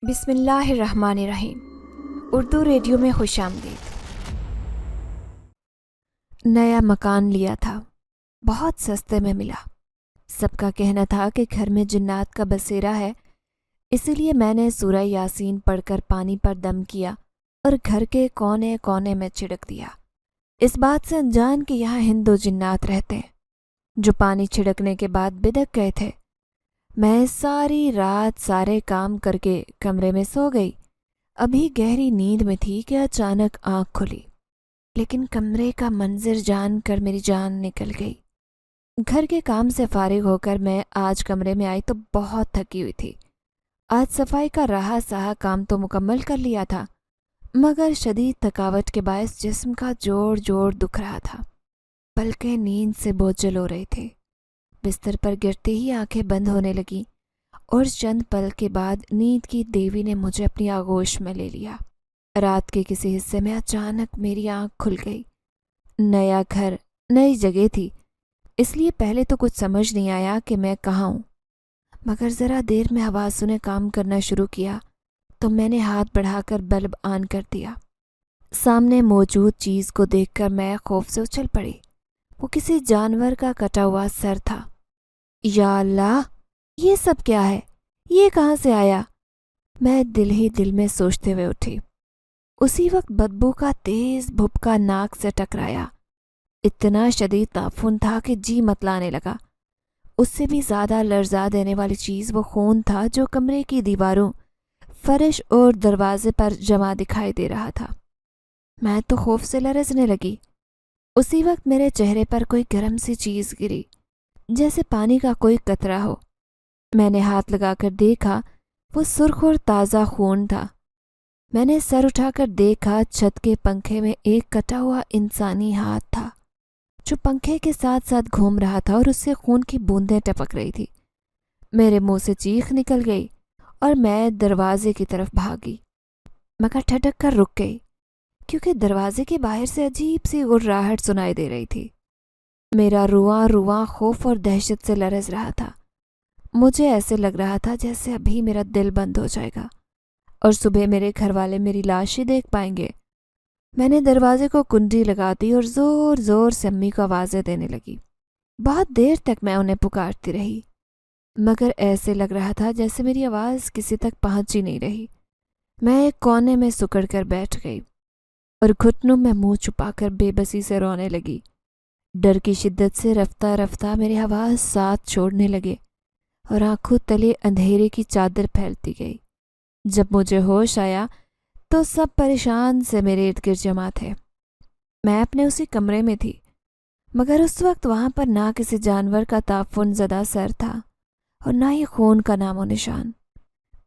بسم اللہ الرحمن الرحیم۔ اردو ریڈیو میں خوش آمدید۔ نیا مکان لیا تھا، بہت سستے میں ملا۔ سب کا کہنا تھا کہ گھر میں جنات کا بسیرا ہے، اسی لیے میں نے سورہ یاسین پڑھ کر پانی پر دم کیا اور گھر کے کونے کونے میں چھڑک دیا، اس بات سے انجان کہ یہاں ہندو جنات رہتے ہیں جو پانی چھڑکنے کے بعد بدک گئے تھے۔ میں ساری رات سارے کام کر کے کمرے میں سو گئی۔ ابھی گہری نیند میں تھی کہ اچانک آنکھ کھلی، لیکن کمرے کا منظر جان کر میری جان نکل گئی۔ گھر کے کام سے فارغ ہو کر میں آج کمرے میں آئی تو بہت تھکی ہوئی تھی۔ آج صفائی کا رہا سہا کام تو مکمل کر لیا تھا، مگر شدید تھکاوٹ کے باعث جسم کا جوڑ جوڑ دکھ رہا تھا۔ پلکیں نیند سے بوجھل ہو رہی تھی۔ بستر پر گرتے ہی آنکھیں بند ہونے لگیں اور چند پل کے بعد نیند کی دیوی نے مجھے اپنی آغوش میں لے لیا۔ رات کے کسی حصے میں اچانک میری آنکھ کھل گئی۔ نیا گھر، نئی جگہ تھی، اس لیے پہلے تو کچھ سمجھ نہیں آیا کہ میں کہاں ہوں، مگر ذرا دیر میں حواسوں نے کام کرنا شروع کیا تو میں نے ہاتھ بڑھا کر بلب آن کر دیا۔ سامنے موجود چیز کو دیکھ کر میں خوف سے اچھل پڑی۔ وہ کسی جانور کا کٹا ہوا سر تھا۔ یا اللہ، یہ سب کیا ہے؟ یہ کہاں سے آیا؟ میں دل ہی دل میں سوچتے ہوئے اٹھی۔ اسی وقت بدبو کا تیز بھپکا ناک سے ٹکرایا۔ اتنا شدید تعفن تھا کہ جی متلانے لگا۔ اس سے بھی زیادہ لرزا دینے والی چیز وہ خون تھا جو کمرے کی دیواروں، فرش اور دروازے پر جمع دکھائی دے رہا تھا۔ میں تو خوف سے لرزنے لگی۔ اسی وقت میرے چہرے پر کوئی گرم سی چیز گری، جیسے پانی کا کوئی قطرہ ہو۔ میں نے ہاتھ لگا کر دیکھا، وہ سرخ اور تازہ خون تھا۔ میں نے سر اٹھا کر دیکھا، چھت کے پنکھے میں ایک کٹا ہوا انسانی ہاتھ تھا جو پنکھے کے ساتھ ساتھ گھوم رہا تھا اور اس سے خون کی بوندیں ٹپک رہی تھی۔ میرے منہ سے چیخ نکل گئی اور میں دروازے کی طرف بھاگی، مگر ٹھٹک کر رک گئی کیونکہ دروازے کے باہر سے عجیب سی گڑراہٹ سنائی دے رہی تھی۔ میرا رواں رواں خوف اور دہشت سے لرز رہا تھا۔ مجھے ایسے لگ رہا تھا جیسے ابھی میرا دل بند ہو جائے گا اور صبح میرے گھر والے میری لاش ہی دیکھ پائیں گے۔ میں نے دروازے کو کنڈی لگا دی اور زور زور سے امی کو آوازیں دینے لگی۔ بہت دیر تک میں انہیں پکارتی رہی، مگر ایسے لگ رہا تھا جیسے میری آواز کسی تک پہنچ ہی نہیں رہی۔ میں ایک کونے میں سکڑ کر بیٹھ گئی اور گھٹنوں میں منہ چھپا کر بے بسی سے رونے لگی۔ ڈر کی شدت سے رفتہ رفتہ میرے حواس ساتھ چھوڑنے لگے اور آنکھوں تلے اندھیرے کی چادر پھیلتی گئی۔ جب مجھے ہوش آیا تو سب پریشان سے میرے ارد گرد جمع تھے۔ میں اپنے اسی کمرے میں تھی، مگر اس وقت وہاں پر نہ کسی جانور کا تعفن زدہ سر تھا اور نہ ہی خون کا نام و نشان۔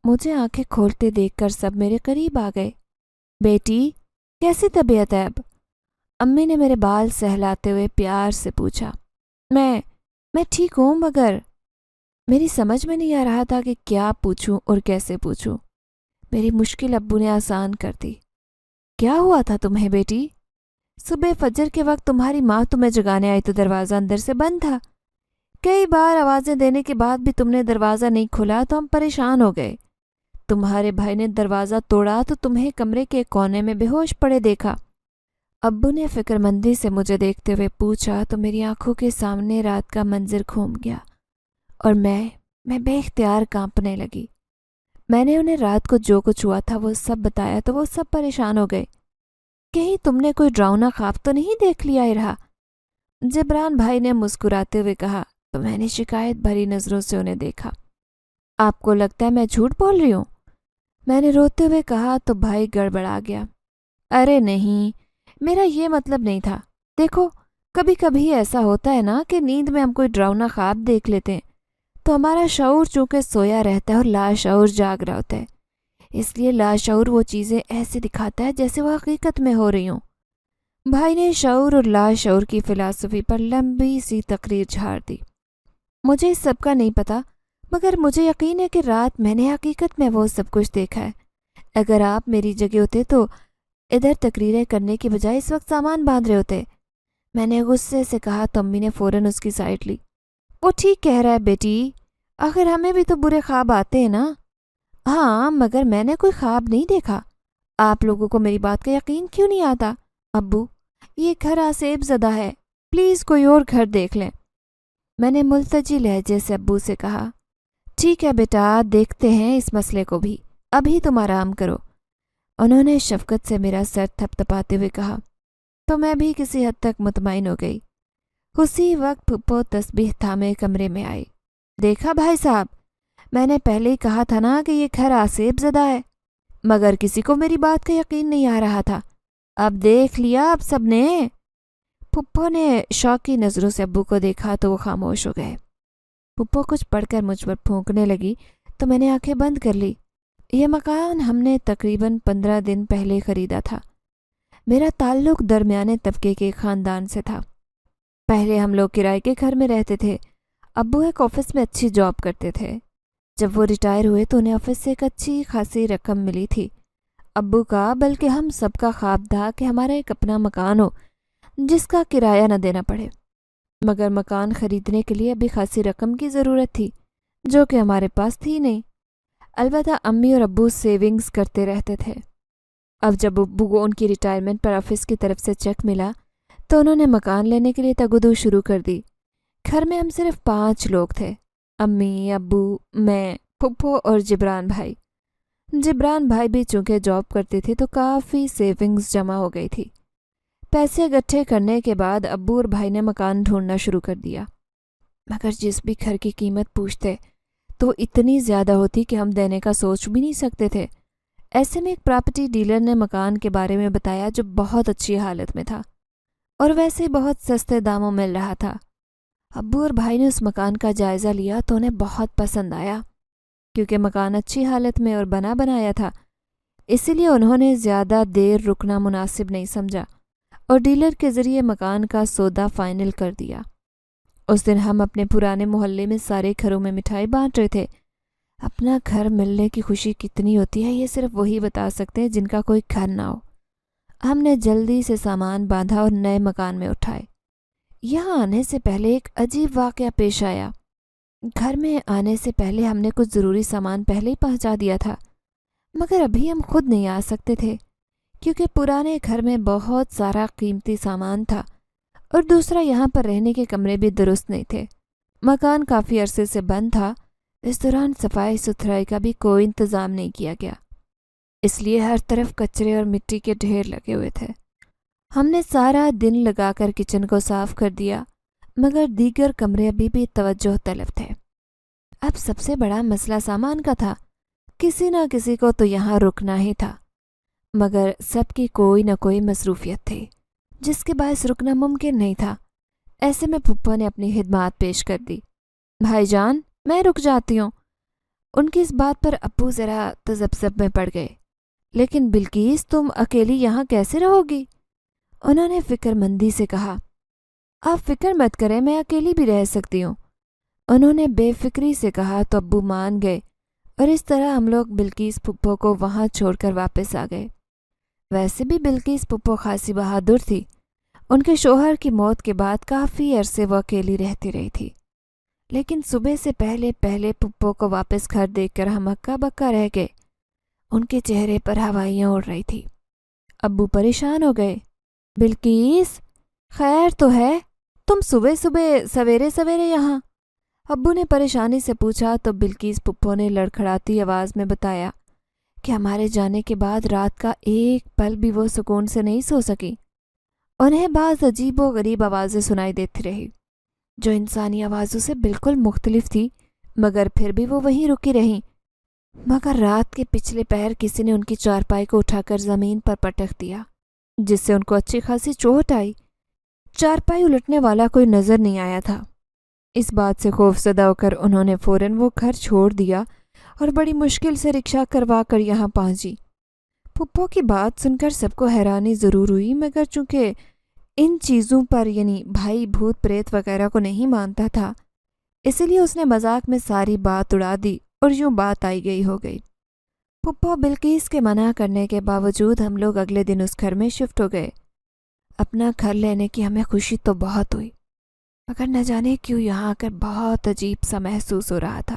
مجھے آنکھیں کھولتے دیکھ کر سب میرے قریب آ گئے۔ بیٹی، کیسی طبیعت ہے اب؟ امی نے میرے بال سہلاتے ہوئے پیار سے پوچھا۔ میں ٹھیک ہوں، مگر میری سمجھ میں نہیں آ رہا تھا کہ کیا پوچھوں اور کیسے پوچھوں۔ میری مشکل ابو نے آسان کر دی۔ کیا ہوا تھا تمہیں بیٹی؟ صبح فجر کے وقت تمہاری ماں تمہیں جگانے آئی تو دروازہ اندر سے بند تھا۔ کئی بار آوازیں دینے کے بعد بھی تم نے دروازہ نہیں کھولا تو ہم پریشان ہو گئے۔ تمہارے بھائی نے دروازہ توڑا تو تمہیں کمرے کے کونے میں بے ہوش پڑے دیکھا۔ ابو نے فکر مندی سے مجھے دیکھتے ہوئے پوچھا تو میری آنکھوں کے سامنے رات کا منظر گھوم گیا اور میں بے اختیار کانپنے لگی۔ میں نے انہیں رات کو جو کچھ ہوا تھا وہ سب بتایا تو وہ سب پریشان ہو گئے۔ کہیں تم نے کوئی ڈراؤنا خواب تو نہیں دیکھ لیا رہا؟ جبران بھائی نے مسکراتے ہوئے کہا تو میں نے شکایت بھری نظروں سے انہیں دیکھا۔ آپ کو لگتا ہے میں جھوٹ بول رہی ہوں؟ میں نے روتے ہوئے کہا تو بھائی گڑبڑا گیا۔ ارے نہیں، میرا یہ مطلب نہیں تھا۔ دیکھو، کبھی کبھی ایسا ہوتا ہے نا کہ نیند میں ہم کوئی ڈراؤنا خواب دیکھ لیتے ہیں تو ہمارا شعور چونکہ سویا رہتا ہے اور لاشعور جاگ رہا ہوتا ہے، اس لیے لاشعور وہ چیزیں ایسے دکھاتا ہے جیسے وہ حقیقت میں ہو رہی ہوں۔ بھائی نے شعور اور لاشعور کی فلسفی پر لمبی سی تقریر جھاڑ دی۔ مجھے اس سب کا نہیں پتا، مگر مجھے یقین ہے کہ رات میں نے حقیقت میں وہ سب کچھ دیکھا ہے۔ اگر آپ میری جگہ ہوتے تو ادھر تقریریں کرنے کی بجائے اس وقت سامان باندھ رہے ہوتے۔ میں نے غصے سے کہا تو امی نے فوراً اس کی سائڈ لی۔ وہ ٹھیک کہہ رہا ہے بیٹی، آخر ہمیں بھی تو برے خواب آتے ہیں نا۔ ہاں مگر میں نے کوئی خواب نہیں دیکھا. آپ لوگوں کو میری بات کا یقین کیوں نہیں آتا؟ ابو یہ گھر آسیب زدہ ہے، پلیز کوئی اور گھر دیکھ لیں. میں نے ملتجی لہجے سے ابو سے کہا ٹھیک ہے بیٹا، دیکھتے ہیں اس مسئلے کو بھی، ابھی تم آرام کرو. انہوں نے شفقت سے میرا سر تھپ تھپاتے ہوئے کہا تو میں بھی کسی حد تک مطمئن ہو گئی. اسی وقت پھپھو تسبیح تھامے کمرے میں آئی. دیکھا بھائی صاحب، میں نے پہلے ہی کہا تھا نا کہ یہ گھر آسیب زدہ ہے، مگر کسی کو میری بات کا یقین نہیں آ رہا تھا. اب دیکھ لیا آپ سب نے. پھپھو نے شوقی نظروں سے ابو کو دیکھا تو وہ خاموش ہو گئے. پھپھو کچھ پڑھ کر مجھ پر پھونکنے لگی تو میں نے آنکھیں بند کر لی. یہ مکان ہم نے تقریباً 15 دن پہلے خریدا تھا. میرا تعلق درمیانے طبقے کے خاندان سے تھا. پہلے ہم لوگ کرائے کے گھر میں رہتے تھے. ابو ایک آفس میں اچھی جاب کرتے تھے. جب وہ ریٹائر ہوئے تو انہیں آفس سے ایک اچھی خاصی رقم ملی تھی. ابو کا بلکہ ہم سب کا خواب تھا کہ ہمارا ایک اپنا مکان ہو جس کا کرایہ نہ دینا پڑے. مگر مکان خریدنے کے لیے ابھی خاصی رقم کی ضرورت تھی جو کہ ہمارے پاس تھی نہیں. البتہ امی اور ابو سیونگز کرتے رہتے تھے. اب جب ابو کو ان کی ریٹائرمنٹ پر آفس کی طرف سے چیک ملا تو انہوں نے مکان لینے کے لیے تگودو شروع کر دی. گھر میں ہم صرف 5 لوگ تھے، امی، ابو، میں، پھپھو اور جبران بھائی. جبران بھائی بھی چونکہ جاب کرتے تھے تو کافی سیونگز جمع ہو گئی تھی. پیسے اکٹھے کرنے کے بعد ابو اور بھائی نے مکان ڈھونڈنا شروع کر دیا. مگر جس بھی گھر کی قیمت پوچھتے تو اتنی زیادہ ہوتی کہ ہم دینے کا سوچ بھی نہیں سکتے تھے. ایسے میں ایک پراپرٹی ڈیلر نے مکان کے بارے میں بتایا جو بہت اچھی حالت میں تھا اور ویسے بہت سستے داموں مل رہا تھا. ابو اور بھائی نے اس مکان کا جائزہ لیا تو انہیں بہت پسند آیا کیونکہ مکان اچھی حالت میں اور بنا بنایا تھا. اسی لیے انہوں نے زیادہ دیر رکنا مناسب نہیں سمجھا اور ڈیلر کے ذریعے مکان کا سودا فائنل کر دیا. اس دن ہم اپنے پرانے محلے میں سارے گھروں میں مٹھائی بانٹ رہے تھے. اپنا گھر ملنے کی خوشی کتنی ہوتی ہے یہ صرف وہی بتا سکتے ہیں جن کا کوئی گھر نہ ہو. ہم نے جلدی سے سامان باندھا اور نئے مکان میں اٹھائے. یہاں آنے سے پہلے ایک عجیب واقعہ پیش آیا. گھر میں آنے سے پہلے ہم نے کچھ ضروری سامان پہلے ہی پہنچا دیا تھا مگر ابھی ہم خود نہیں آ سکتے تھے کیونکہ پرانے گھر میں بہت سارا قیمتی سامان تھا اور دوسرا یہاں پر رہنے کے کمرے بھی درست نہیں تھے. مکان کافی عرصے سے بند تھا. اس دوران صفائی ستھرائی کا بھی کوئی انتظام نہیں کیا گیا، اس لیے ہر طرف کچرے اور مٹی کے ڈھیر لگے ہوئے تھے. ہم نے سارا دن لگا کر کچن کو صاف کر دیا مگر دیگر کمرے ابھی بھی توجہ طلب تھے. اب سب سے بڑا مسئلہ سامان کا تھا. کسی نہ کسی کو تو یہاں رکنا ہی تھا مگر سب کی کوئی نہ کوئی مصروفیت تھی جس کے باعث رکنا ممکن نہیں تھا. ایسے میں پھپھو نے اپنی خدمات پیش کر دی. بھائی جان میں رک جاتی ہوں. ان کی اس بات پر ابو ذرا تذبذب میں پڑ گئے. لیکن بلقیس تم اکیلی یہاں کیسے رہو گی؟ انہوں نے فکر مندی سے کہا. آپ فکر مت کریں، میں اکیلی بھی رہ سکتی ہوں. انہوں نے بے فکری سے کہا تو ابو مان گئے اور اس طرح ہم لوگ بلقیس پھپھو کو وہاں چھوڑ کر واپس آ گئے. ویسے بھی بلقیس پھپھو خاصی بہادر تھی. ان کے شوہر کی موت کے بعد کافی عرصے وہ اکیلی رہتی رہی تھی. لیکن صبح سے پہلے پھپھو کو واپس گھر دیکھ کر ہم ہکا بکا رہ گئے. ان کے چہرے پر ہوائیاں اڑ رہی تھی. ابو پریشان ہو گئے. بلقیس خیر تو ہے، تم صبح صبح سویرے سویرے یہاں؟ ابو نے پریشانی سے پوچھا تو بلقیس پھپھو نے لڑکھڑاتی آواز میں بتایا کہ ہمارے جانے کے بعد رات کا ایک پل بھی وہ سکون سے نہیں سو سکی. انہیں بعض عجیب و غریب آوازیں سنائی دیتی رہی جو انسانی آوازوں سے بالکل مختلف تھی مگر پھر بھی وہ وہیں رکی رہیں. مگر رات کے پچھلے پہر کسی نے ان کی چارپائی کو اٹھا کر زمین پر پٹک دیا جس سے ان کو اچھی خاصی چوٹ آئی. چارپائی الٹنے والا کوئی نظر نہیں آیا تھا. اس بات سے خوف زدہ ہو کر انہوں نے فوراً وہ گھر چھوڑ دیا اور بڑی مشکل سے رکشہ کروا کر یہاں پہنچی. پھپھو کی بات سن کر سب کو حیرانی ضرور ہوئی مگر چونکہ ان چیزوں پر یعنی بھائی بھوت پریت وغیرہ کو نہیں مانتا تھا اسی لیے اس نے مذاق میں ساری بات اڑا دی اور یوں بات آئی گئی ہو گئی. پھپھو بلقیس کے منع کرنے کے باوجود ہم لوگ اگلے دن اس گھر میں شفٹ ہو گئے. اپنا گھر لینے کی ہمیں خوشی تو بہت ہوئی مگر نہ جانے کیوں یہاں آ کر بہت عجیب سا محسوس ہو رہا تھا.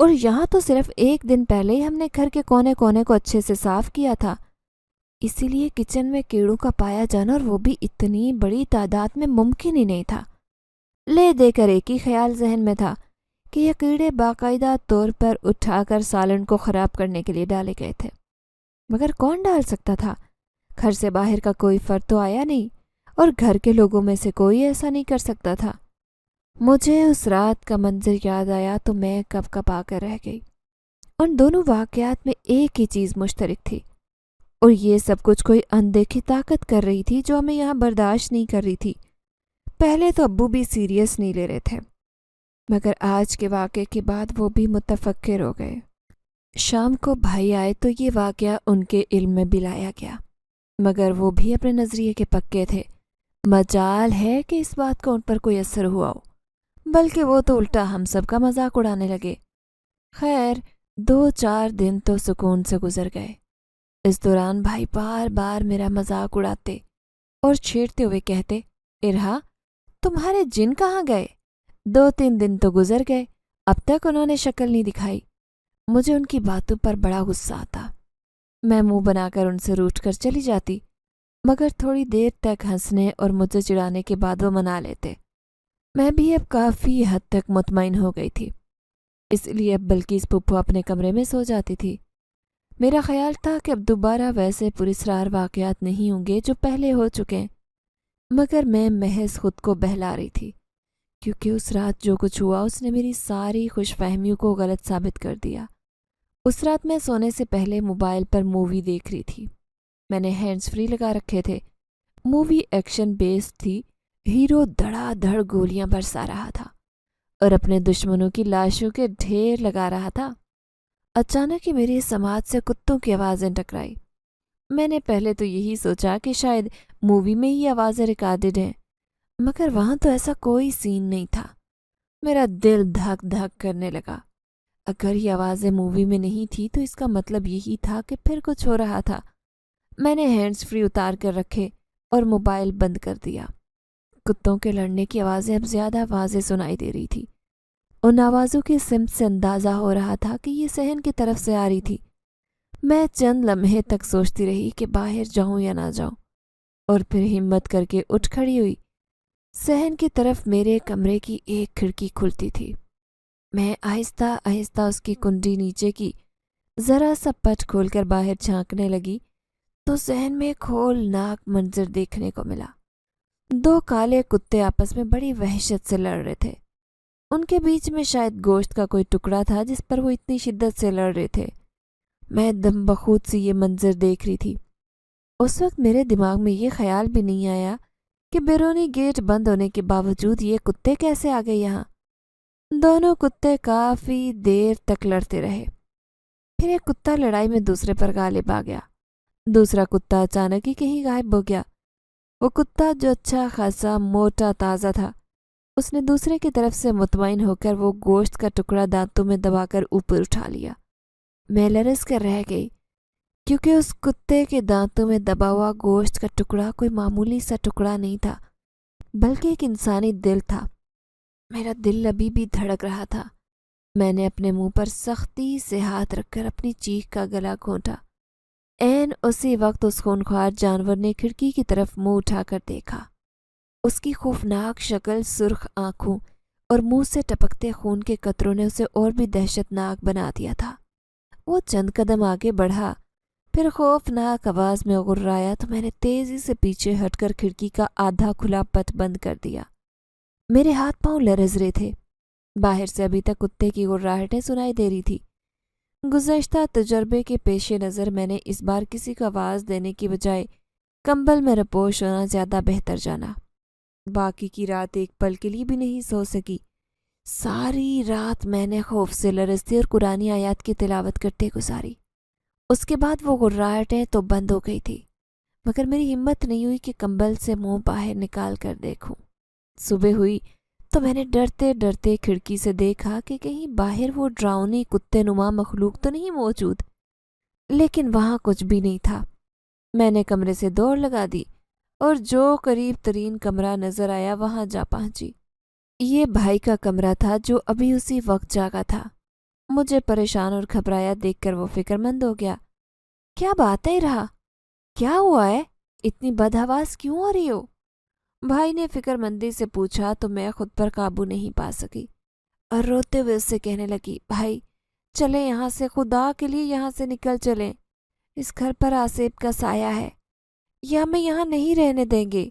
اور یہاں تو صرف ایک دن پہلے ہی ہم نے گھر کے کونے کونے کو اچھے سے صاف کیا تھا، اسی لیے کچن میں کیڑوں کا پایا جانا اور وہ بھی اتنی بڑی تعداد میں ممکن ہی نہیں تھا۔ لے دے کر ایک ہی خیال ذہن میں تھا کہ یہ کیڑے باقاعدہ طور پر اٹھا کر سالن کو خراب کرنے کے لیے ڈالے گئے تھے، مگر کون ڈال سکتا تھا؟ گھر سے باہر کا کوئی فرد تو آیا نہیں، اور گھر کے لوگوں میں سے کوئی ایسا نہیں کر سکتا تھا۔ مجھے اس رات کا منظر یاد آیا تو میں کپ کپا کر رہ گئی۔ ان دونوں واقعات میں ایک ہی چیز مشترک تھی، اور یہ سب کچھ کوئی اندیکھی طاقت کر رہی تھی جو ہمیں یہاں برداشت نہیں کر رہی تھی۔ پہلے تو ابو بھی سیریس نہیں لے رہے تھے، مگر آج کے واقعے کے بعد وہ بھی متفکر ہو گئے۔ شام کو بھائی آئے تو یہ واقعہ ان کے علم میں بھی لایا گیا، مگر وہ بھی اپنے نظریے کے پکے تھے۔ مجال ہے کہ اس بات کا ان پر کوئی اثر ہوا ہو، بلکہ وہ تو الٹا ہم سب کا مذاق اڑانے لگے۔ خیر 2-4 دن تو سکون سے گزر گئے۔ اس دوران بھائی بار بار میرا مذاق اڑاتے اور چھیڑتے ہوئے کہتے، ارہا تمہارے جن کہاں گئے؟ 2-3 دن تو گزر گئے، اب تک انہوں نے شکل نہیں دکھائی۔ مجھے ان کی باتوں پر بڑا غصہ آتا، میں منہ بنا کر ان سے روٹھ کر چلی جاتی، مگر تھوڑی دیر تک ہنسنے اور مجھے چڑھانے کے بعد وہ منا لیتے۔ میں بھی اب کافی حد تک مطمئن ہو گئی تھی، اس لیے اب بلکیس پھپھو اپنے کمرے میں سو جاتی تھی۔ میرا خیال تھا کہ اب دوبارہ ویسے پراسرار واقعات نہیں ہوں گے جو پہلے ہو چکے، مگر میں محض خود کو بہلا رہی تھی، کیونکہ اس رات جو کچھ ہوا اس نے میری ساری خوش فہمیوں کو غلط ثابت کر دیا۔ اس رات میں سونے سے پہلے موبائل پر مووی دیکھ رہی تھی۔ میں نے ہینڈز فری لگا رکھے تھے۔ مووی ایکشن بیسڈ تھی، ہیرو دھڑا دھڑ گولیاں برسا رہا تھا اور اپنے دشمنوں کی لاشوں کے ڈھیر لگا رہا تھا۔ اچانک ہی میری سماعت سے کتوں کی آوازیں ٹکرائی۔ میں نے پہلے تو یہی سوچا کہ شاید مووی میں ہی آوازیں ریکارڈڈ ہیں، مگر وہاں تو ایسا کوئی سین نہیں تھا۔ میرا دل دھک دھک کرنے لگا۔ اگر یہ آوازیں مووی میں نہیں تھی تو اس کا مطلب یہی تھا کہ پھر کچھ ہو رہا تھا۔ میں نے ہینڈز فری اتار کر رکھے اور موبائل بند کر دیا۔ کتوں کے لڑنے کی آوازیں اب زیادہ واضح سنائی دے رہی تھی۔ ان آوازوں کی سمت سے اندازہ ہو رہا تھا کہ یہ صحن کی طرف سے آ رہی تھی۔ میں چند لمحے تک سوچتی رہی کہ باہر جاؤں یا نہ جاؤں، اور پھر ہمت کر کے اٹھ کھڑی ہوئی۔ صحن کی طرف میرے کمرے کی ایک کھڑکی کھلتی تھی۔ میں آہستہ آہستہ اس کی کنڈی نیچے کی ذرا سا پٹ کھول کر باہر جھانکنے لگی تو صحن میں ایک ہولناک منظر دیکھنے کو ملا۔ 2 کالے کتے آپس میں بڑی وحشت سے لڑ رہے تھے۔ ان کے بیچ میں شاید گوشت کا کوئی ٹکڑا تھا جس پر وہ اتنی شدت سے لڑ رہے تھے۔ میں دم بخود سے یہ منظر دیکھ رہی تھی۔ اس وقت میرے دماغ میں یہ خیال بھی نہیں آیا کہ بیرونی گیٹ بند ہونے کے باوجود یہ کتے کیسے آ گئے یہاں۔ دونوں کتے کافی دیر تک لڑتے رہے۔ پھر ایک کتا لڑائی میں دوسرے پر غالب آ گیا۔ دوسرا کتا اچانک ہی کہیں غائب ہو گیا۔ وہ کتا جو اچھا خاصا موٹا تازہ تھا، اس نے دوسرے کی طرف سے مطمئن ہو کر وہ گوشت کا ٹکڑا دانتوں میں دبا کر اوپر اٹھا لیا۔ میں لرز کر رہ گئی، کیونکہ اس کتے کے دانتوں میں دبا ہوا گوشت کا ٹکڑا کوئی معمولی سا ٹکڑا نہیں تھا، بلکہ ایک انسانی دل تھا۔ میرا دل ابھی بھی دھڑک رہا تھا۔ میں نے اپنے منہ پر سختی سے ہاتھ رکھ کر اپنی چیخ کا گلا گھونٹا۔ عین اسی وقت اس خونخوار جانور نے کھڑکی کی طرف منہ اٹھا کر دیکھا۔ اس کی خوفناک شکل، سرخ آنکھوں اور منہ سے ٹپکتے خون کے قطروں نے اسے اور بھی دہشت ناک بنا دیا تھا۔ وہ چند قدم آگے بڑھا، پھر خوفناک آواز میں غرایا تو میں نے تیزی سے پیچھے ہٹ کر کھڑکی کا آدھا کھلا پٹ بند کر دیا۔ میرے ہاتھ پاؤں لرز رہے تھے۔ باہر سے ابھی تک کتے کی غراہٹیں سنائی دے رہی تھی۔ گزشتہ تجربے کے پیش نظر میں نے اس بار کسی کو آواز دینے کی بجائے کمبل میں رپوش ہونا زیادہ بہتر جانا۔ باقی کی رات ایک پل کے لیے بھی نہیں سو سکی۔ ساری رات میں نے خوف سے لرزتی اور قرآن آیات کی تلاوت کرتے گزاری۔ اس کے بعد وہ غراہٹیں تو بند ہو گئی تھی، مگر میری ہمت نہیں ہوئی کہ کمبل سے منہ باہر نکال کر دیکھوں۔ صبح ہوئی تو میں نے ڈرتے ڈرتے کھڑکی سے دیکھا کہ کہیں باہر وہ ڈراؤنی کتے نما مخلوق تو نہیں موجود، لیکن وہاں کچھ بھی نہیں تھا۔ میں نے کمرے سے دوڑ لگا دی اور جو قریب ترین کمرہ نظر آیا وہاں جا پہنچی۔ یہ بھائی کا کمرہ تھا جو ابھی اسی وقت جاگا تھا۔ مجھے پریشان اور گھبرایا دیکھ کر وہ فکر مند ہو گیا۔ کیا بات ہے رہا؟ کیا ہوا ہے؟ اتنی بدحواس کیوں ہو رہی ہو؟ بھائی نے فکر مندی سے پوچھا تو میں خود پر قابو نہیں پا سکی اور روتے ہوئے اس سے کہنے لگی، بھائی چلیں یہاں سے، خدا کے لیے یہاں سے نکل چلیں۔ اس گھر پر آصف کا سایہ ہے، یہ ہمیں یہاں نہیں رہنے دیں گے۔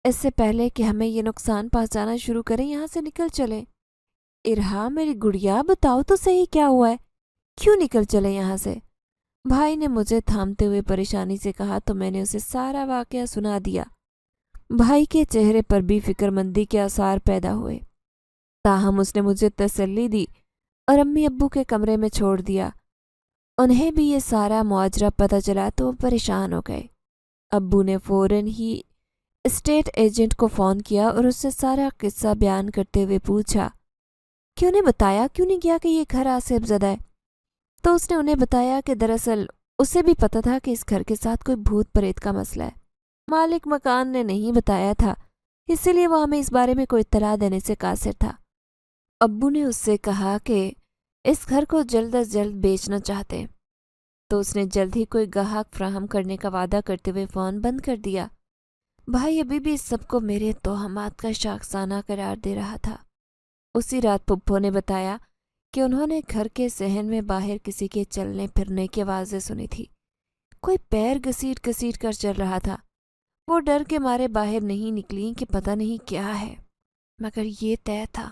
اس سے پہلے کہ ہمیں یہ نقصان پہنچانا شروع کریں، یہاں سے نکل چلیں۔ ارہا میری گڑیا، بتاؤ تو صحیح کیا ہوا ہے، کیوں نکل چلیں یہاں سے؟ بھائی نے مجھے تھامتے ہوئے پریشانی سے کہا تو میں نے اسے سارا واقعہ سنا دیا۔ بھائی کے چہرے پر بھی فکر مندی کے آثار پیدا ہوئے، تاہم اس نے مجھے تسلی دی اور امی ابو کے کمرے میں چھوڑ دیا۔ انہیں بھی یہ سارا ماجرا پتہ چلا تو وہ پریشان ہو گئے۔ ابو نے فوراً ہی اسٹیٹ ایجنٹ کو فون کیا اور اس سے سارا قصہ بیان کرتے ہوئے پوچھا کہ انہیں بتایا کیوں نہیں گیا کہ یہ گھر آصف زدہ ہے؟ تو اس نے انہیں بتایا کہ دراصل اسے بھی پتہ تھا کہ اس گھر کے ساتھ کوئی بھوت پریت کا مسئلہ ہے، مالک مکان نے نہیں بتایا تھا، اسی لیے وہ ہمیں اس بارے میں کوئی اطلاع دینے سے قاصر تھا۔ ابو نے اس سے کہا کہ اس گھر کو جلد از جلد بیچنا چاہتے، تو اس نے جلد ہی کوئی گاہک فراہم کرنے کا وعدہ کرتے ہوئے فون بند کر دیا۔ بھائی ابھی بھی اس سب کو میرے توہمات کا شاخسانہ قرار دے رہا تھا۔ اسی رات پھپھو نے بتایا کہ انہوں نے گھر کے صحن میں باہر کسی کے چلنے پھرنے کی آوازیں سنی تھی، کوئی پیر گھسیٹ گھسیٹ کر چل رہا تھا۔ وہ ڈر کے مارے باہر نہیں نکلی کہ پتہ نہیں کیا ہے، مگر یہ طے تھا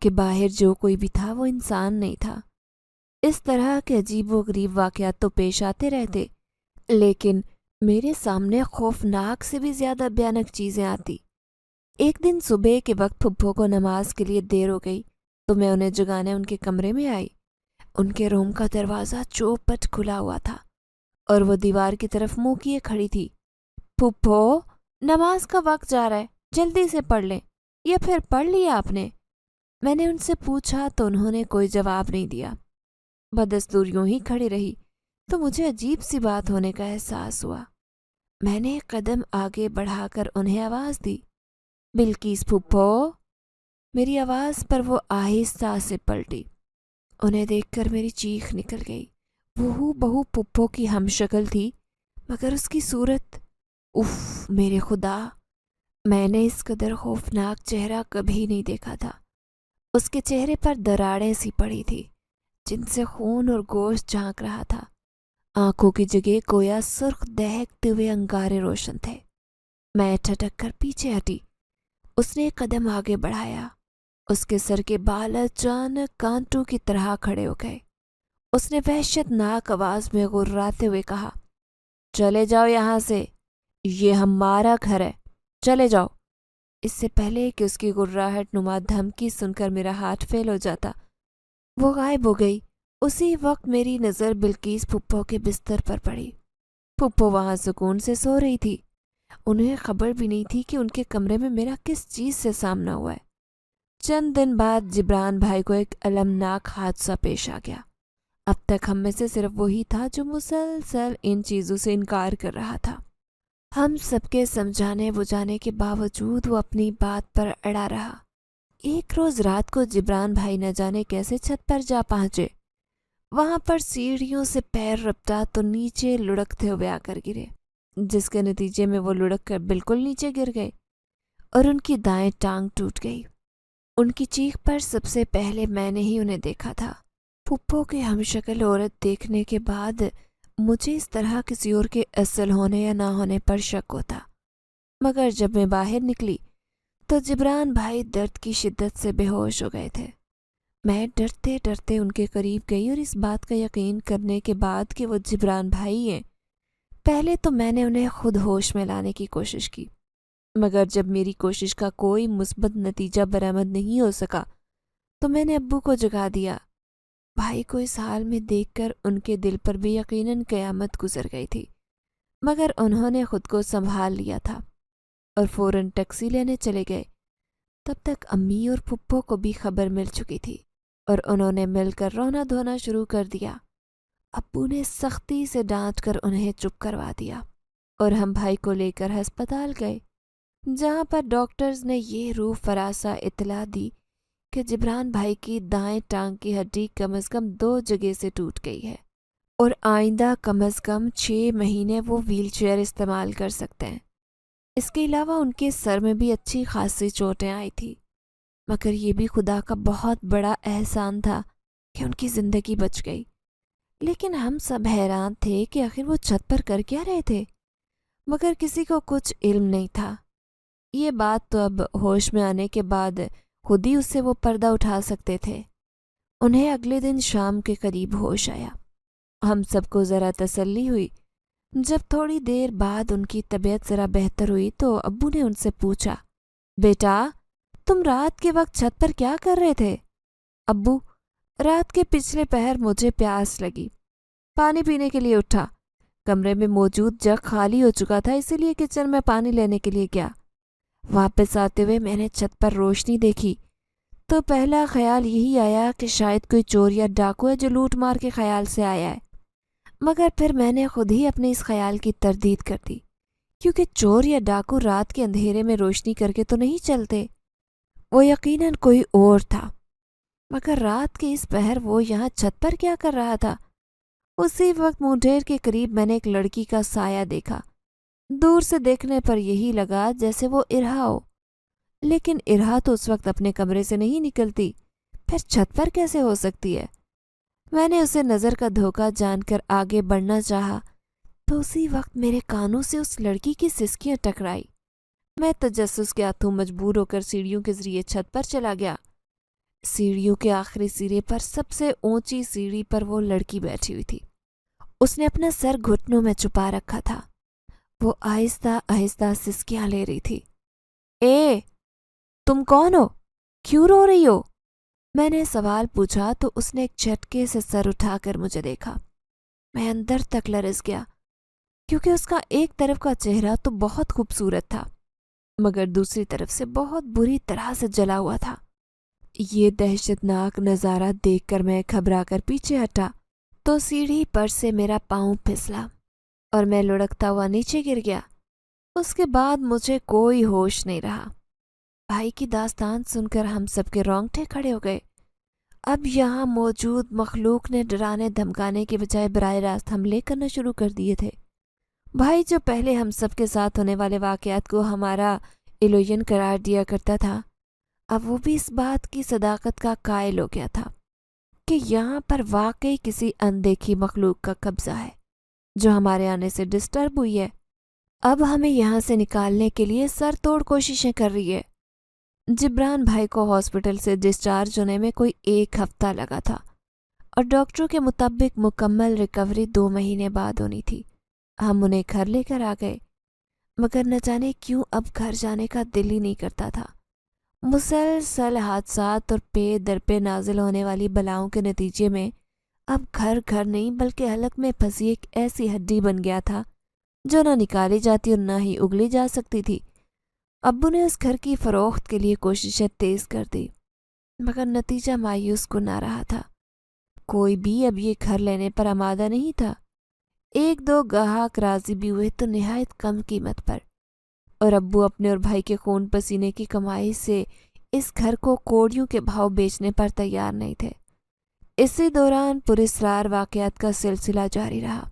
کہ باہر جو کوئی بھی تھا وہ انسان نہیں تھا۔ اس طرح کے عجیب و غریب واقعات تو پیش آتے رہتے، لیکن میرے سامنے خوفناک سے بھی زیادہ بھیانک چیزیں آتی۔ ایک دن صبح کے وقت پھپھو کو نماز کے لیے دیر ہو گئی تو میں انہیں جگانے ان کے کمرے میں آئی۔ ان کے روم کا دروازہ چوپٹ کھلا ہوا تھا اور وہ دیوار کی طرف منہ کیے کھڑی تھی۔ پھپھو، نماز کا وقت جا رہا ہے، جلدی سے پڑھ لیں، یا پھر پڑھ لیا آپ نے؟ میں نے ان سے پوچھا تو انہوں نے کوئی جواب نہیں دیا، بدستور یوں ہی کھڑی رہی تو مجھے عجیب سی بات ہونے کا احساس ہوا۔ میں نے ایک قدم آگے بڑھا کر انہیں آواز دی، بلقیس پھپھو۔ میری آواز پر وہ آہستہ سے پلٹی۔ انہیں دیکھ کر میری چیخ نکل گئی۔ وہ بہو پھپھو کی ہم شکل تھی، مگر اس کی صورت، اف میرے خدا، میں نے اس قدر خوفناک چہرہ کبھی نہیں دیکھا تھا۔ اس کے چہرے پر دراڑیں سی پڑی تھی جن سے خون اور گوشت جھانک رہا تھا۔ آنکھوں کی جگہ گویا سرخ دہکتے ہوئے انگارے روشن تھے۔ میں ٹھٹک کر پیچھے ہٹی۔ اس نے ایک قدم آگے بڑھایا۔ اس کے سر کے بال اچانک کانٹوں کی طرح کھڑے ہو گئے۔ اس نے وحشت ناک آواز میں غراتے ہوئے کہا، چلے جاؤ یہاں سے، یہ ہمارا گھر ہے، چلے جاؤ۔ اس سے پہلے کہ اس کی غراہٹ نما دھمکی سن کر میرا ہاتھ فیل ہو جاتا، وہ غائب ہو گئی۔ اسی وقت میری نظر بلقیس پھپھو کے بستر پر پڑی۔ پھپھو وہاں سکون سے سو رہی تھی۔ انہیں خبر بھی نہیں تھی کہ ان کے کمرے میں میرا کس چیز سے سامنا ہوا ہے۔ چند دن بعد جبران بھائی کو ایک المناک حادثہ پیش آ گیا۔ اب تک ہم میں سے صرف وہی تھا جو مسلسل ان چیزوں سے انکار کر رہا تھا۔ ہم سب کے سمجھانے بجھانے کے باوجود وہ اپنی بات پر اڑا رہا۔ ایک روز رات کو جبران بھائی نہ جانے کیسے چھت پر جا پہنچے۔ وہاں پر سیڑھیوں سے پیر رپٹا تو نیچے لڑکتے ہوئے آ کر گرے، جس کے نتیجے میں وہ لڑک کر بالکل نیچے گر گئے اور ان کی دائیں ٹانگ ٹوٹ گئی۔ ان کی چیخ پر سب سے پہلے میں نے ہی انہیں دیکھا تھا۔ پھپھو کے ہم شکل عورت دیکھنے کے بعد مجھے اس طرح کسی اور کے اصل ہونے یا نہ ہونے پر شک ہوتا، مگر جب میں باہر نکلی تو جبران بھائی درد کی شدت سے بے ہوش ہو گئے تھے۔ میں ڈرتے ڈرتے ان کے قریب گئی اور اس بات کا یقین کرنے کے بعد کہ وہ جبران بھائی ہیں، پہلے تو میں نے انہیں خود ہوش میں لانے کی کوشش کی، مگر جب میری کوشش کا کوئی مثبت نتیجہ برآمد نہیں ہو سکا تو میں نے ابو کو جگا دیا۔ بھائی کو اس حال میں دیکھ کر ان کے دل پر بھی یقیناً قیامت گزر گئی تھی، مگر انہوں نے خود کو سنبھال لیا تھا اور فوراً ٹیکسی لینے چلے گئے۔ تب تک امی اور پھپھو کو بھی خبر مل چکی تھی اور انہوں نے مل کر رونا دھونا شروع کر دیا۔ ابو نے سختی سے ڈانٹ کر انہیں چپ کروا دیا اور ہم بھائی کو لے کر ہسپتال گئے، جہاں پر ڈاکٹرز نے یہ روح فراسا اطلاع دی کہ جبران بھائی کی دائیں ٹانگ کی ہڈی کم از کم 2 جگہ سے ٹوٹ گئی ہے اور آئندہ کم از کم 6 مہینے وہ ویل چیئر استعمال کر سکتے ہیں۔ اس کے علاوہ ان کے سر میں بھی اچھی خاصی چوٹیں آئی تھی، مگر یہ بھی خدا کا بہت بڑا احسان تھا کہ ان کی زندگی بچ گئی۔ لیکن ہم سب حیران تھے کہ آخر وہ چھت پر کر کیا رہے تھے، مگر کسی کو کچھ علم نہیں تھا۔ یہ بات تو اب ہوش میں آنے کے بعد خود ہی اس سے وہ پردہ اٹھا سکتے تھے۔ انہیں اگلے دن شام کے قریب ہوش آیا۔ ہم سب کو ذرا تسلی ہوئی۔ جب تھوڑی دیر بعد ان کی طبیعت ذرا بہتر ہوئی تو ابو نے ان سے پوچھا، بیٹا تم رات کے وقت چھت پر کیا کر رہے تھے؟ ابو، رات کے پچھلے پہر مجھے پیاس لگی، پانی پینے کے لیے اٹھا، کمرے میں موجود جگ خالی ہو چکا تھا، اسی لیے کچن میں پانی لینے کے لیے گیا۔ واپس آتے ہوئے میں نے چھت پر روشنی دیکھی تو پہلا خیال یہی آیا کہ شاید کوئی چور یا ڈاکو ہے جو لوٹ مار کے خیال سے آیا ہے، مگر پھر میں نے خود ہی اپنے اس خیال کی تردید کر دی، کیونکہ چور یا ڈاکو رات کے اندھیرے میں روشنی کر کے تو نہیں چلتے، وہ یقیناً کوئی اور تھا۔ مگر رات کے اس پہر وہ یہاں چھت پر کیا کر رہا تھا؟ اسی وقت منہ ڈھیر کے قریب میں نے ایک لڑکی کا سایہ دیکھا۔ دور سے دیکھنے پر یہی لگا جیسے وہ ارہا ہو، لیکن ارہا تو اس وقت اپنے کمرے سے نہیں نکلتی، پھر چھت پر کیسے ہو سکتی ہے؟ میں نے اسے نظر کا دھوکہ جان کر آگے بڑھنا چاہا تو اسی وقت میرے کانوں سے اس لڑکی کی سسکیاں ٹکرائی۔ میں تجسس کے ہاتھوں مجبور ہو کر سیڑھیوں کے ذریعے چھت پر چلا گیا۔ سیڑھیوں کے آخری سرے پر سب سے اونچی سیڑھی پر وہ لڑکی بیٹھی ہوئی تھی۔ اس نے اپنا سر گھٹنوں میں چھپا رکھا تھا۔ وہ آہستہ آہستہ سسکیاں لے رہی تھی۔ اے، تم کون ہو؟ کیوں رو رہی ہو؟ میں نے سوال پوچھا تو اس نے ایک جھٹکے سے سر اٹھا کر مجھے دیکھا۔ میں اندر تک لرز گیا، کیونکہ اس کا ایک طرف کا چہرہ تو بہت خوبصورت تھا، مگر دوسری طرف سے بہت بری طرح سے جلا ہوا تھا۔ یہ دہشتناک نظارہ دیکھ کر میں گھبرا کر پیچھے ہٹا تو سیڑھی پر سے میرا پاؤں پھسلا اور میں لڑکتا ہوا نیچے گر گیا۔ اس کے بعد مجھے کوئی ہوش نہیں رہا۔ بھائی کی داستان سن کر ہم سب کے رونگٹے کھڑے ہو گئے۔ اب یہاں موجود مخلوق نے ڈرانے دھمکانے کے بجائے براہ راست حملے کرنا شروع کر دیے تھے۔ بھائی جو پہلے ہم سب کے ساتھ ہونے والے واقعات کو ہمارا ایلوژن قرار دیا کرتا تھا، اب وہ بھی اس بات کی صداقت کا قائل ہو گیا تھا کہ یہاں پر واقعی کسی اندیکھی مخلوق کا قبضہ ہے جو ہمارے آنے سے ڈسٹرب ہوئی ہے۔ اب ہمیں یہاں سے نکالنے کے لیے سر توڑ کوششیں کر رہی ہے۔ جبران بھائی کو ہاسپٹل سے ڈسچارج ہونے میں کوئی 1 ہفتہ لگا تھا اور ڈاکٹروں کے مطابق مکمل ریکوری 2 مہینے بعد ہونی تھی۔ ہم انہیں گھر لے کر آ گئے، مگر نہ جانے کیوں اب گھر جانے کا دل ہی نہیں کرتا تھا۔ مسلسل حادثات اور پے در پہ نازل ہونے والی بلاؤں کے نتیجے میں اب گھر گھر نہیں بلکہ حلق میں پھنسی ایک ایسی ہڈی بن گیا تھا جو نہ نکالی جاتی اور نہ ہی اگلی جا سکتی تھی۔ ابو نے اس گھر کی فروخت کے لیے کوششیں تیز کر دی، مگر نتیجہ مایوس کن آ رہا تھا۔ کوئی بھی اب یہ گھر لینے پر آمادہ نہیں تھا۔ 1-2 گاہک راضی بھی ہوئے تو نہایت کم قیمت پر، اور ابو اپنے اور بھائی کے خون پسینے کی کمائی سے اس گھر کو کوڑیوں کے بھاؤ بیچنے پر تیار نہیں تھے۔ اسی دوران پراسرار واقعات کا سلسلہ جاری رہا۔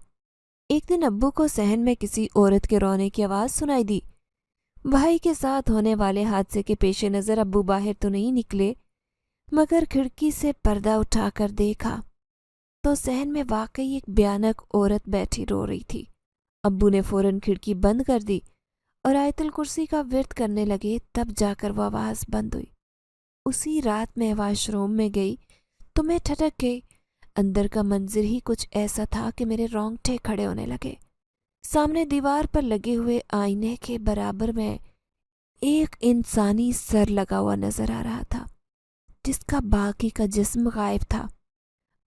ایک دن ابو کو صحن میں کسی عورت کے رونے کی آواز سنائی دی۔ بھائی کے ساتھ ہونے والے حادثے کے پیش نظر ابو باہر تو نہیں نکلے، مگر کھڑکی سے پردہ اٹھا کر دیکھا تو صحن میں واقعی ایک بھیانک عورت بیٹھی رو رہی تھی۔ ابو نے فوراً کھڑکی بند کر دی اور آیت الکرسی کا ورد کرنے لگے، تب جا کر وہ آواز بند ہوئی۔ اسی رات میں واش روم میں گئی تو میں ٹھٹک گئی۔ اندر کا منظر ہی کچھ ایسا تھا کہ میرے رونگٹے کھڑے ہونے لگے۔ سامنے دیوار پر لگے ہوئے آئینے کے برابر میں ایک انسانی سر لگا ہوا نظر آ رہا تھا، جس کا باقی کا جسم غائب تھا۔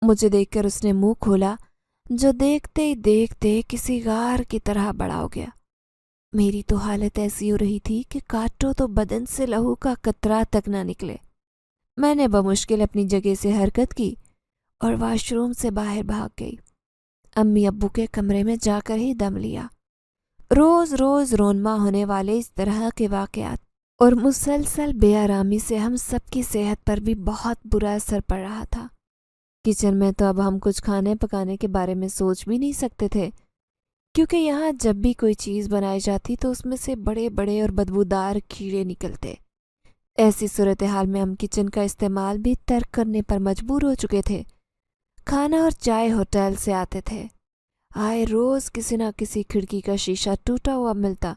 مجھے دیکھ کر اس نے منہ کھولا، جو دیکھتے ہی دیکھتے کسی غار کی طرح بڑا ہو گیا۔ میری تو حالت ایسی ہو رہی تھی کہ کاٹو تو بدن سے لہو کا قطرہ تک نہ نکلے۔ میں نے بمشکل اپنی جگہ سے حرکت کی اور واش روم سے باہر بھاگ گئی۔ امی ابو کے کمرے میں جا کر ہی دم لیا۔ روز روز رونما ہونے والے اس طرح کے واقعات اور مسلسل بے آرامی سے ہم سب کی صحت پر بھی بہت برا اثر پڑ رہا تھا۔ کچن میں تو اب ہم کچھ کھانے پکانے کے بارے میں سوچ بھی نہیں سکتے تھے، کیونکہ یہاں جب بھی کوئی چیز بنائی جاتی تو اس میں سے بڑے بڑے اور بدبودار کیڑے نکلتے۔ ایسی صورتحال میں ہم کچن کا استعمال بھی ترک کرنے پر مجبور ہو چکے تھے۔ کھانا اور چائے ہوٹل سے آتے تھے۔ آئے روز کسی نہ کسی کھڑکی کا شیشہ ٹوٹا ہوا ملتا۔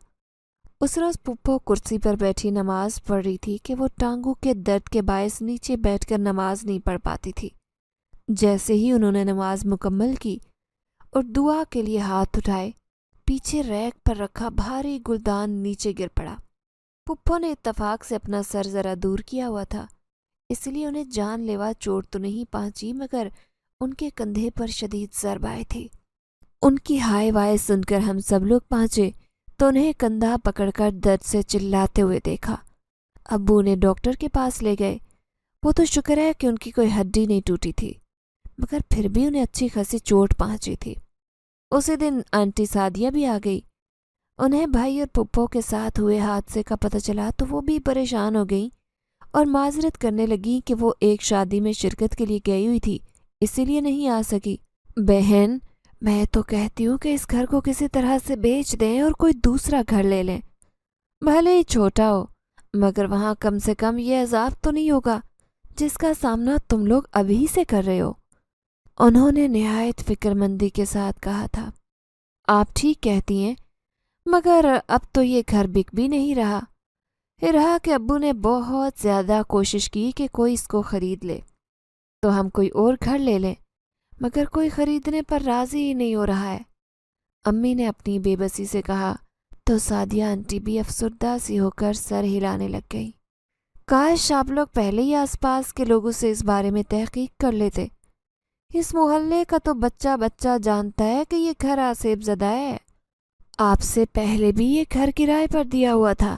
اس روز پپو کرسی پر بیٹھی نماز پڑھ رہی تھی کہ وہ ٹانگوں کے درد کے باعث نیچے بیٹھ کر نماز نہیں پڑھ پاتی تھی۔ جیسے ہی انہوں نے نماز مکمل کی اور دعا کے لیے ہاتھ اٹھائے، پیچھے ریک پر رکھا بھاری گلدان نیچے گر پڑا۔ پپو نے اتفاق سے اپنا سر ذرا دور کیا ہوا تھا، اس لیے انہیں جان لیوا چوٹ تو نہیں پہنچی، مگر ان کے کندھے پر شدید ضرب آئی تھی۔ ان کی ہائے وائے سن کر ہم سب لوگ پہنچے تو انہیں کندھا پکڑ کر درد سے چلاتے ہوئے دیکھا۔ ابو انہیں ڈاکٹر کے پاس لے گئے۔ وہ تو شکر ہے کہ ان کی کوئی ہڈی نہیں ٹوٹی تھی، مگر پھر بھی انہیں اچھی خاصی چوٹ پہنچی تھی۔ اسی دن آنٹی سعدیہ بھی آ گئی۔ انہیں بھائی اور پپو کے ساتھ ہوئے حادثے کا پتہ چلا تو وہ بھی پریشان ہو گئیں اور معذرت کرنے لگیں کہ وہ ایک شادی میں شرکت کے لیے گئی ہوئی تھی، اسی لیے نہیں آ سکی۔ بہن، میں تو کہتی ہوں کہ اس گھر کو کسی طرح سے بیچ دیں اور کوئی دوسرا گھر لے لیں، بھلے ہی چھوٹا ہو، مگر وہاں کم سے کم یہ عذاب تو نہیں ہوگا جس کا سامنا تم لوگ ابھی سے کر رہے ہو۔ انہوں نے نہایت فکر مندی کے ساتھ کہا تھا۔ آپ ٹھیک کہتی ہیں، مگر اب تو یہ گھر بک بھی نہیں رہا۔ یہ رہا کہ ابو نے بہت زیادہ کوشش کی کہ کوئی اس کو خرید لے تو ہم کوئی اور گھر لے لیں، مگر کوئی خریدنے پر راضی ہی نہیں ہو رہا ہے۔ امی نے اپنی بے بسی سے کہا تو سعدیہ آنٹی بھی افسردہ سی ہو کر سر ہلانے لگ گئی۔ کاش آپ لوگ پہلے ہی آس پاس کے لوگوں سے اس بارے میں تحقیق کر لیتے۔ اس محلے کا تو بچہ بچہ جانتا ہے کہ یہ گھر آصف زدہ ہے۔ آپ سے پہلے بھی یہ گھر کرائے پر دیا ہوا تھا۔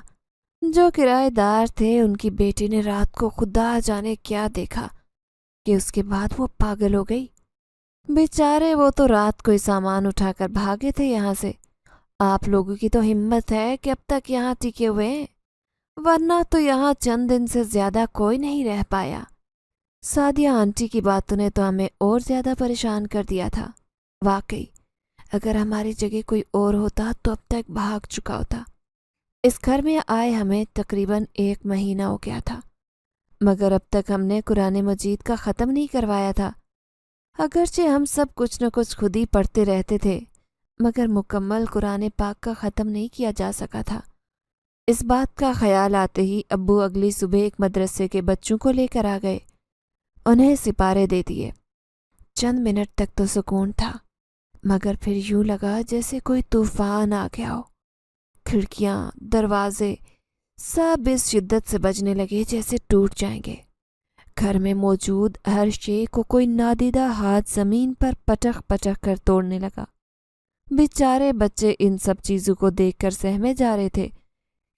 جو کرایہ دار تھے ان کی بیٹی نے رات کو خدا جانے کیا دیکھا کہ اس کے بعد وہ پاگل ہو گئی۔ بیچارے وہ تو رات کو ہی سامان اٹھا کر بھاگے تھے یہاں سے۔ آپ لوگوں کی تو ہمت ہے کہ اب تک یہاں ٹکے ہوئے ہیں، ورنہ تو یہاں چند دن سے زیادہ کوئی نہیں رہ پایا۔ سعدیہ آنٹی کی باتوں نے تو ہمیں اور زیادہ پریشان کر دیا تھا۔ واقعی اگر ہماری جگہ کوئی اور ہوتا تو اب تک بھاگ چکا ہوتا۔ اس گھر میں آئے ہمیں تقریباً 1 مہینہ ہو گیا تھا، مگر اب تک ہم نے قرآن مجید کا ختم نہیں کروایا تھا۔ اگرچہ ہم سب کچھ نہ کچھ خود ہی پڑھتے رہتے تھے، مگر مکمل قرآن پاک کا ختم نہیں کیا جا سکا تھا۔ اس بات کا خیال آتے ہی ابو اگلی صبح ایک مدرسے کے بچوں کو لے کر آ گئے، انہیں سپارے دے دیے۔ چند منٹ تک تو سکون تھا، مگر پھر یوں لگا جیسے کوئی طوفان آ گیا ہو۔ کھڑکیاں، دروازے سب اس شدت سے بجنے لگے جیسے ٹوٹ جائیں گے۔ گھر میں موجود ہر شے کو کوئی نادیدہ ہاتھ زمین پر پٹخ پٹخ کر توڑنے لگا۔ بیچارے بچے ان سب چیزوں کو دیکھ کر سہمے جا رہے تھے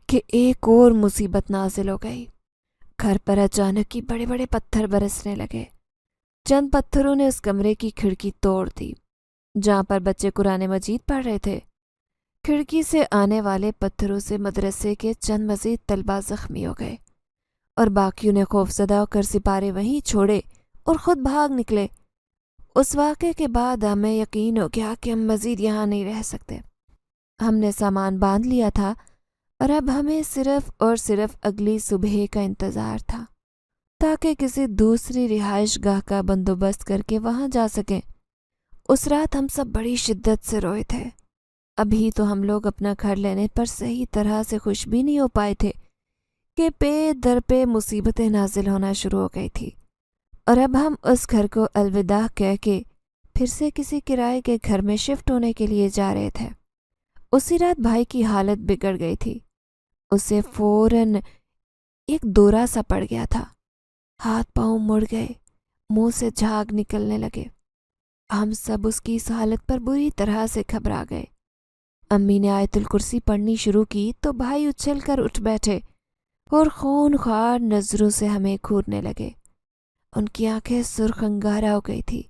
کہ ایک اور مصیبت نازل ہو گئی۔ گھر پر اچانک ہی بڑے بڑے پتھر برسنے لگے۔ چند پتھروں نے اس کمرے کی کھڑکی توڑ دی جہاں پر بچے قرآن مجید پڑھ رہے تھے۔ کھڑکی سے آنے والے پتھروں سے مدرسے کے چند مزید طلبہ زخمی ہو گئے اور باقیوں نے خوفزدہ ہو کر سپارے وہیں چھوڑے اور خود بھاگ نکلے۔ اس واقعے کے بعد ہمیں یقین ہو گیا کہ ہم مزید یہاں نہیں رہ سکتے۔ ہم نے سامان باندھ لیا تھا اور اب ہمیں صرف اور صرف اگلی صبح کا انتظار تھا تاکہ کسی دوسری رہائش گاہ کا بندوبست کر کے وہاں جا سکیں۔ اس رات ہم سب بڑی شدت سے روئے تھے۔ ابھی تو ہم لوگ اپنا گھر لینے پر صحیح طرح سے خوش بھی نہیں ہو پائے تھے کہ پے در پہ مصیبتیں نازل ہونا شروع ہو گئی تھی، اور اب ہم اس گھر کو الوداع کہہ کے پھر سے کسی کرائے کے گھر میں شفٹ ہونے کے لیے جا رہے تھے۔ اسی رات بھائی کی حالت بگڑ گئی تھی۔ اسے فوراً ایک دورہ سا پڑ گیا تھا، ہاتھ پاؤں مڑ گئے، منہ سے جھاگ نکلنے لگے۔ ہم سب اس کی اس حالت پر بری طرح سے گھبرا گئے۔ امی نے آیت الکرسی پڑھنی شروع کی تو بھائی اچھل کر اٹھ بیٹھے اور خون خوار نظروں سے ہمیں گھورنے لگے۔ ان کی آنکھیں سرخ انگارہ ہو گئی تھی۔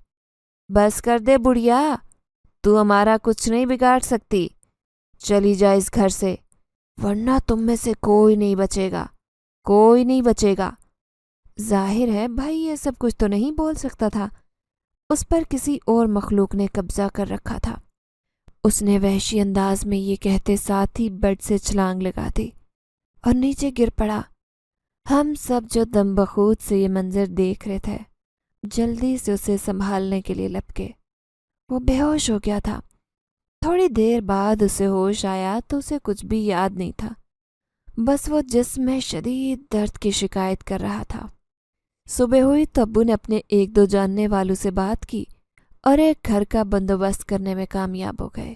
بس کر دے بڑھیا، تو ہمارا کچھ نہیں بگاڑ سکتی، چلی جا اس گھر سے، ورنہ تم میں سے کوئی نہیں بچے گا۔ کوئی نہیں بچے گا۔ ظاہر ہے بھائی یہ سب کچھ تو نہیں بول سکتا تھا، اس پر کسی اور مخلوق نے قبضہ کر رکھا تھا۔ اس نے وحشی انداز میں یہ کہتے ساتھ ہی بیڈ سے چھلانگ لگا دی اور نیچے گر پڑا۔ ہم سب جو دم بخود سے یہ منظر دیکھ رہے تھے جلدی سے اسے سنبھالنے کے لیے لپکے۔ وہ بے ہوش ہو گیا تھا۔ تھوڑی دیر بعد اسے ہوش آیا تو اسے کچھ بھی یاد نہیں تھا، بس وہ جسم میں شدید درد کی شکایت کر رہا تھا۔ صبح ہوئی تو ابو نے اپنے ایک دو جاننے والوں سے بات کی اور ایک گھر کا بندوبست کرنے میں کامیاب ہو گئے۔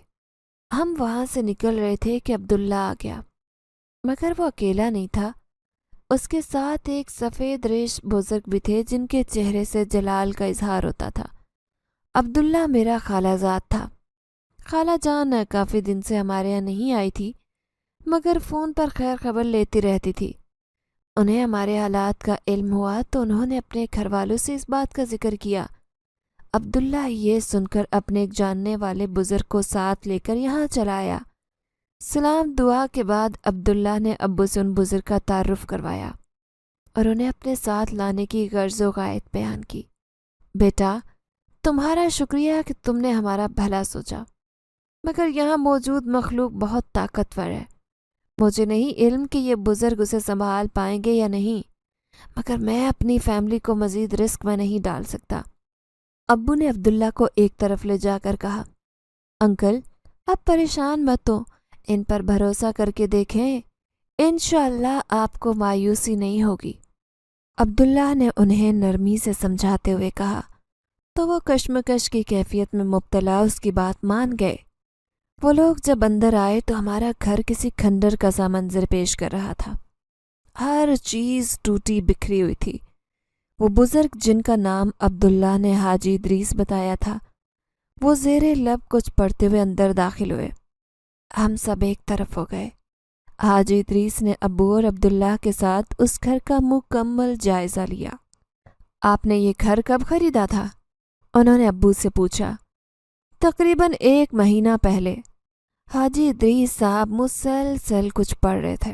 ہم وہاں سے نکل رہے تھے کہ عبداللہ آ گیا، مگر وہ اکیلا نہیں تھا، اس کے ساتھ ایک سفید ریش بزرگ بھی تھے جن کے چہرے سے جلال کا اظہار ہوتا تھا۔ عبداللہ میرا خالہ زاد تھا۔ خالہ جان کافی دن سے ہمارے یہاں نہیں آئی تھی، مگر فون پر خیر خبر لیتی رہتی تھی۔ انہیں ہمارے حالات کا علم ہوا تو انہوں نے اپنے گھر والوں سے اس بات کا ذکر کیا۔ عبداللہ یہ سن کر اپنے ایک جاننے والے بزرگ کو ساتھ لے کر یہاں چلا آیا۔ سلام دعا کے بعد عبداللہ نے ابو سے ان بزرگ کا تعارف کروایا اور انہیں اپنے ساتھ لانے کی غرض و غایت بیان کی۔ بیٹا، تمہارا شکریہ کہ تم نے ہمارا بھلا سوچا، مگر یہاں موجود مخلوق بہت طاقتور ہے۔ مجھے نہیں علم کہ یہ بزرگ اسے سنبھال پائیں گے یا نہیں، مگر میں اپنی فیملی کو مزید رسک میں نہیں ڈال سکتا۔ ابو نے عبداللہ کو ایک طرف لے جا کر کہا، انکل آپ پریشان مت ہو، ان پر بھروسہ کر کے دیکھیں، انشاءاللہ آپ کو مایوسی نہیں ہوگی۔ عبداللہ نے انہیں نرمی سے سمجھاتے ہوئے کہا تو وہ کشمکش کی کیفیت میں مبتلا اس کی بات مان گئے۔ وہ لوگ جب اندر آئے تو ہمارا گھر کسی کھنڈر کا سا منظر پیش کر رہا تھا۔ ہر چیز ٹوٹی بکھری ہوئی تھی۔ وہ بزرگ جن کا نام عبداللہ نے حاجی ادریس بتایا تھا، وہ زیر لب کچھ پڑھتے ہوئے اندر داخل ہوئے۔ ہم سب ایک طرف ہو گئے۔ حاجی ادریس نے ابو اور عبداللہ کے ساتھ اس گھر کا مکمل جائزہ لیا۔ آپ نے یہ گھر کب خریدا تھا؟ انہوں نے ابو سے پوچھا۔ تقریباً 1 مہینہ پہلے۔ حاجی ادریس صاحب مسلسل کچھ پڑھ رہے تھے۔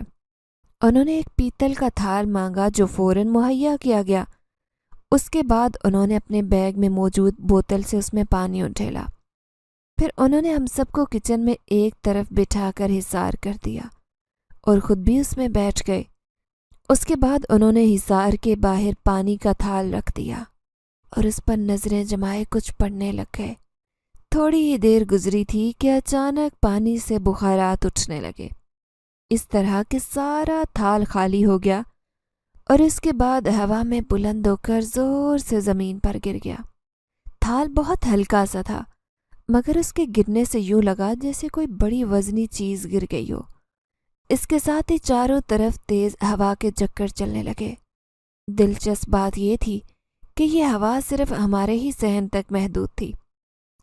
انہوں نے ایک پیتل کا تھال مانگا جو فوراً مہیا کیا گیا۔ اس کے بعد انہوں نے اپنے بیگ میں موجود بوتل سے اس میں پانی اٹھیلا۔ پھر انہوں نے ہم سب کو کچن میں ایک طرف بٹھا کر حصار کر دیا اور خود بھی اس میں بیٹھ گئے۔ اس کے بعد انہوں نے حصار کے باہر پانی کا تھال رکھ دیا اور اس پر نظریں جمائے کچھ پڑھنے لگ گئے۔ تھوڑی ہی دیر گزری تھی کہ اچانک پانی سے بخارات اٹھنے لگے۔ اس طرح کہ سارا تھال خالی ہو گیا اور اس کے بعد ہوا میں بلند ہو کر زور سے زمین پر گر گیا۔ تھال بہت ہلکا سا تھا، مگر اس کے گرنے سے یوں لگا جیسے کوئی بڑی وزنی چیز گر گئی ہو۔ اس کے ساتھ ہی چاروں طرف تیز ہوا کے چکر چلنے لگے۔ دلچسپ بات یہ تھی کہ یہ ہوا صرف ہمارے ہی صحن تک محدود تھی۔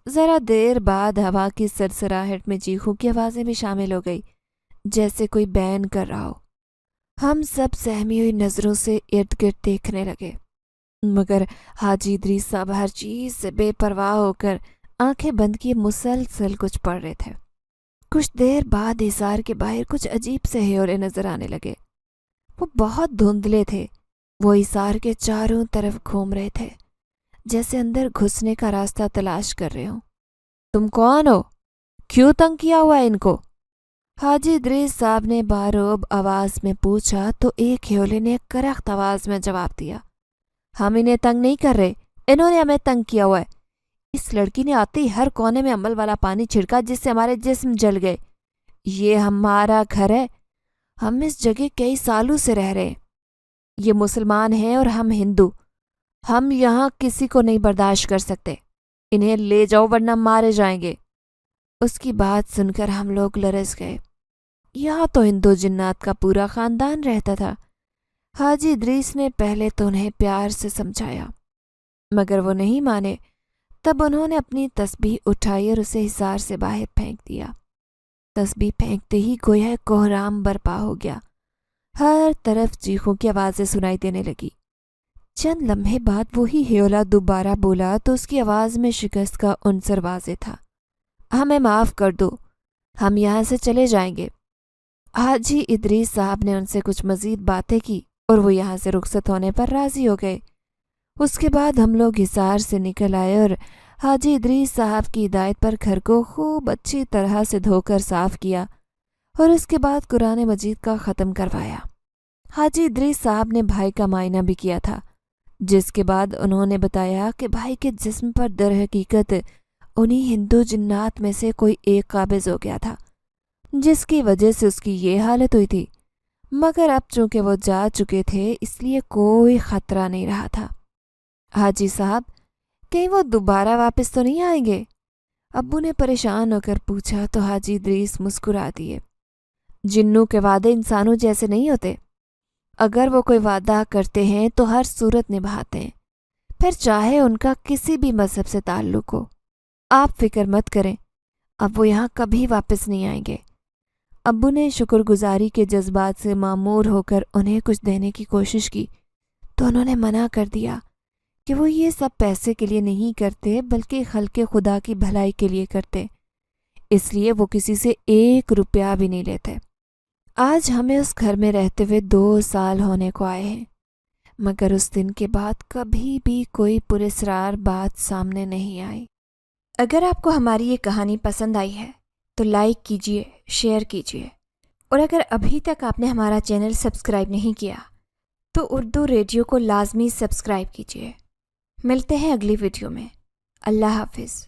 ذرا دیر بعد ہوا کی سرسراہٹ میں چیخوں کی آوازیں بھی شامل ہو گئی، جیسے کوئی بین کر رہا ہو۔ ہم سب سہمی ہوئی نظروں سے ارد گرد دیکھنے لگے، مگر حاجی ادریس صاحب ہر چیز سے بے پرواہ ہو کر آنکھیں بند کیے مسلسل کچھ پڑھ رہے تھے۔ کچھ دیر بعد حصار کے باہر کچھ عجیب سے ہیولے نظر آنے لگے۔ وہ بہت دھندلے تھے۔ وہ حصار کے چاروں طرف گھوم رہے تھے، جیسے اندر گھسنے کا راستہ تلاش کر رہے ہوں۔ تم کون ہو؟ کیوں تنگ کیا ہوا ہے ان کو؟ حاجی ادریس صاحب نے باروب آواز میں پوچھا تو ایک ہیولے نے کرخت آواز میں جواب دیا، ہم انہیں تنگ نہیں کر رہے، انہوں نے ہمیں تنگ کیا ہوا ہے۔ اس لڑکی نے آتے ہی ہر کونے میں عمل والا پانی چھڑکا جس سے ہمارے جسم جل گئے۔ یہ ہمارا گھر ہے، ہم اس جگہ کئی سالوں سے رہ رہے ہیں۔ یہ مسلمان ہیں اور ہم ہندو، ہم یہاں کسی کو نہیں برداشت کر سکتے، انہیں لے جاؤ ورنہ مارے جائیں گے۔ اس کی بات سن کر ہم لوگ لرز گئے۔ یہاں تو ہندو جنات کا پورا خاندان رہتا تھا۔ حاجی ادریس نے پہلے تو انہیں پیار سے سمجھایا، مگر وہ نہیں مانے۔ تب انہوں نے اپنی تسبیح اٹھائی اور اسے حصار سے باہر پھینک دیا۔ تسبیح پھینکتے ہی گویا کوہرام برپا ہو گیا۔ ہر طرف چیخوں کی آوازیں سنائی دینے لگی۔ چند لمحے بعد وہی ہیولا دوبارہ بولا تو اس کی آواز میں شکست کا عنصر واضح تھا، ہمیں معاف کر دو، ہم یہاں سے چلے جائیں گے۔ حاجی ادریس صاحب نے ان سے کچھ مزید باتیں کی اور وہ یہاں سے رخصت ہونے پر راضی ہو گئے۔ اس کے بعد ہم لوگ حصار سے نکل آئے اور حاجی ادریس صاحب کی ہدایت پر گھر کو خوب اچھی طرح سے دھو کر صاف کیا اور اس کے بعد قرآن مجید کا ختم کروایا۔ حاجی ادریس صاحب نے بھائی کا معائنہ بھی کیا تھا، جس کے بعد انہوں نے بتایا کہ بھائی کے جسم پر در حقیقت انہی ہندو جنات میں سے کوئی ایک قابض ہو گیا تھا، جس کی وجہ سے اس کی یہ حالت ہوئی تھی، مگر اب چونکہ وہ جا چکے تھے اس لیے کوئی خطرہ نہیں رہا تھا۔ حاجی صاحب، کہیں وہ دوبارہ واپس تو نہیں آئیں گے؟ ابو نے پریشان ہو کر پوچھا تو حاجی ادریس مسکرا دیے۔ جنوں کے وعدے انسانوں جیسے نہیں ہوتے، اگر وہ کوئی وعدہ کرتے ہیں تو ہر صورت نبھاتے ہیں، پھر چاہے ان کا کسی بھی مذہب سے تعلق ہو۔ آپ فکر مت کریں، اب وہ یہاں کبھی واپس نہیں آئیں گے۔ ابو نے شکر گزاری کے جذبات سے معمور ہو کر انہیں کچھ دینے کی کوشش کی تو انہوں نے منع کر دیا کہ وہ یہ سب پیسے کے لیے نہیں کرتے بلکہ خلق خدا کی بھلائی کے لیے کرتے، اس لیے وہ کسی سے 1 روپیہ بھی نہیں لیتے۔ آج ہمیں اس گھر میں رہتے ہوئے 2 سال ہونے کو آئے ہیں، مگر اس دن کے بعد کبھی بھی کوئی پراسرار بات سامنے نہیں آئی۔ اگر آپ کو ہماری یہ کہانی پسند آئی ہے تو لائک کیجئے، شیئر کیجئے، اور اگر ابھی تک آپ نے ہمارا چینل سبسکرائب نہیں کیا تو اردو ریڈیو کو لازمی سبسکرائب کیجئے۔ ملتے ہیں اگلی ویڈیو میں۔ اللہ حافظ۔